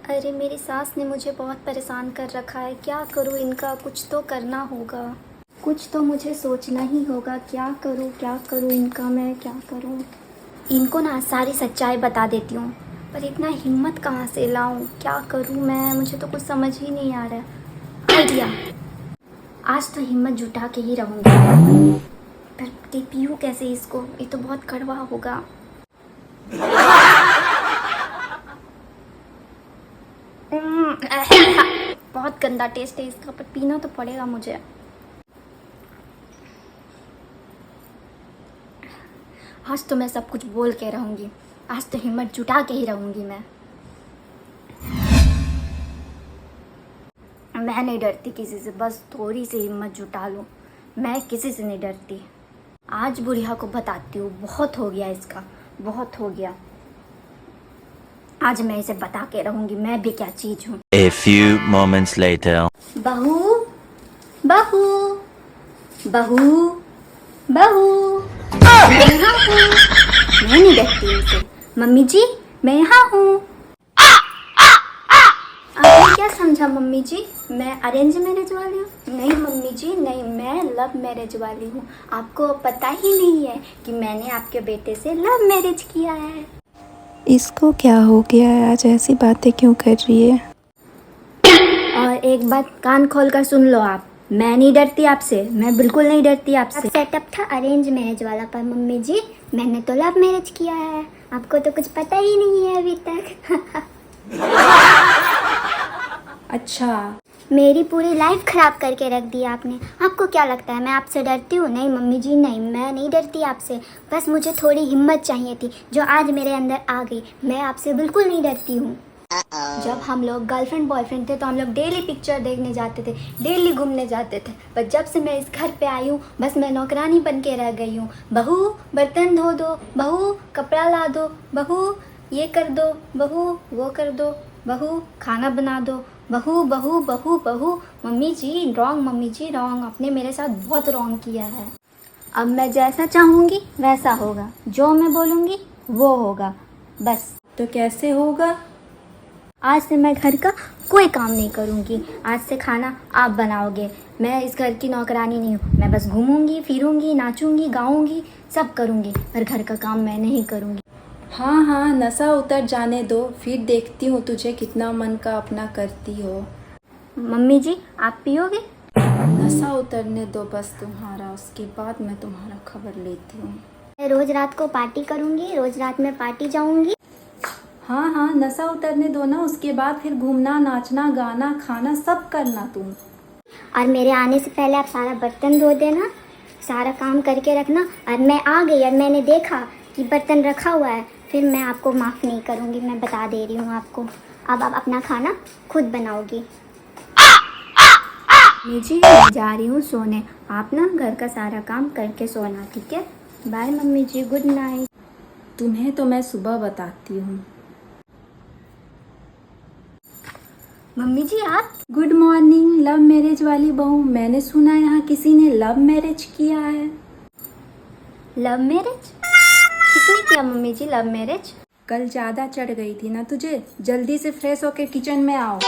अरे मेरी सास ने मुझे बहुत परेशान कर रखा है, क्या करूँ इनका, कुछ तो करना होगा, कुछ तो मुझे सोचना ही होगा। क्या करूँ इनका, मैं क्या करूँ। इनको ना सारी सच्चाई बता देती हूँ, पर इतना हिम्मत कहाँ से लाऊं, क्या करूँ मैं, मुझे तो कुछ समझ ही नहीं आ रहा है। आइडिया, आज तो हिम्मत जुटा के ही रहूँगी। पर पीऊँ कैसे इसको, ये तो बहुत कड़वा होगा। बहुत गंदा टेस्ट है इसका, पर पीना तो पड़ेगा मुझे। आज तो मैं सब कुछ बोल के रहूँगी, आज तो हिम्मत जुटा के ही रहूँगी मैं नहीं डरती किसी से, बस थोड़ी सी हिम्मत जुटा लूँ, मैं किसी से नहीं डरती। आज बुढ़िया को बताती हूँ, बहुत हो गया इसका, बहुत हो गया। आज मैं इसे बता के रहूँगी मैं भी क्या चीज़ हूँ। A few moments later. बहू बहू बहू बहू, मैं यहाँ हूँ। मैं नहीं डरती इनसे। मम्मी जी मैं यहाँ हूँ। आपने क्या समझा मम्मी जी, मैं अरेंज मैरिज वाली हूँ? नहीं मम्मी जी नहीं, मैं लव मैरिज वाली हूँ। आपको पता ही नहीं है कि मैंने आपके बेटे से लव मैरिज किया है। इसको क्या हो गया है, आज ऐसी बातें क्यों कर रही है। और एक बात कान खोल कर सुन लो आप, मैं नहीं डरती आपसे, मैं बिल्कुल नहीं डरती आपसे। सेटअप था अरेंज मैरिज वाला, पर मम्मी जी मैंने तो लव मैरिज किया है, आपको तो कुछ पता ही नहीं है अभी तक। अच्छा, मेरी पूरी लाइफ खराब करके रख दी आपने। आपको क्या लगता है मैं आपसे डरती हूँ? नहीं मम्मी जी नहीं, मैं नहीं डरती आपसे, बस मुझे थोड़ी हिम्मत चाहिए थी जो आज मेरे अंदर आ गई। मैं आपसे बिल्कुल नहीं डरती हूँ। जब हम लोग गर्लफ्रेंड बॉयफ्रेंड थे तो हम लोग डेली पिक्चर देखने जाते थे, डेली घूमने जाते थे, पर जब से मैं इस घर पे आई हूँ बस मैं नौकरानी बन के रह गई हूँ। बहू बर्तन धो दो, बहू कपड़ा ला दो, बहू ये कर दो, बहू वो कर दो, बहू खाना बना दो, बहू बहू बहू बहू। मम्मी जी रॉन्ग, मम्मी जी रॉन्ग, आपने मेरे साथ बहुत रॉन्ग किया है। अब मैं जैसा चाहूँगी वैसा होगा, जो मैं बोलूँगी वो होगा, बस। तो कैसे होगा। आज से मैं घर का कोई काम नहीं करूँगी, आज से खाना आप बनाओगे। मैं इस घर की नौकरानी नहीं हूँ, मैं बस घूमूंगी फिरूंगी, नाचूंगी गाऊंगी, सब करूँगी, पर घर का काम मैं नहीं करूँगी। हाँ हाँ, नशा उतर जाने दो, फिर देखती हूँ तुझे कितना मन का अपना करती हो। मम्मी जी आप पियोगे? नशा उतरने दो बस तुम्हारा, उसके बाद मैं तुम्हारा खबर लेती हूँ। मैं रोज़ रात को पार्टी करूँगी, रोज़ रात में पार्टी जाऊँगी। हाँ हाँ, नशा उतरने दो ना, उसके बाद फिर घूमना नाचना गाना खाना सब करना तुम। और मेरे आने से पहले आप सारा बर्तन धो देना, सारा काम करके रखना। और मैं आ गई और मैंने देखा कि बर्तन रखा हुआ है, फिर मैं आपको माफ़ नहीं करूँगी, मैं बता दे रही हूँ आपको। अब आप अपना खाना खुद बनाओगी। मम्मी जी मैं जा रही हूँ सोने, आप ना घर का सारा काम करके सोना, ठीक है? बाय मम्मी जी, गुड नाइट। तुम्हें तो मैं सुबह बताती हूँ। मम्मी जी आप? गुड मॉर्निंग लव मैरिज वाली बहू, मैंने सुना यहाँ किसी ने लव मैरिज किया है। Love marriage? किसने किया मम्मी जी लव मैरिज? कल ज़्यादा चढ़ गई थी ना तुझे, जल्दी से फ्रेश होके किचन में आओ।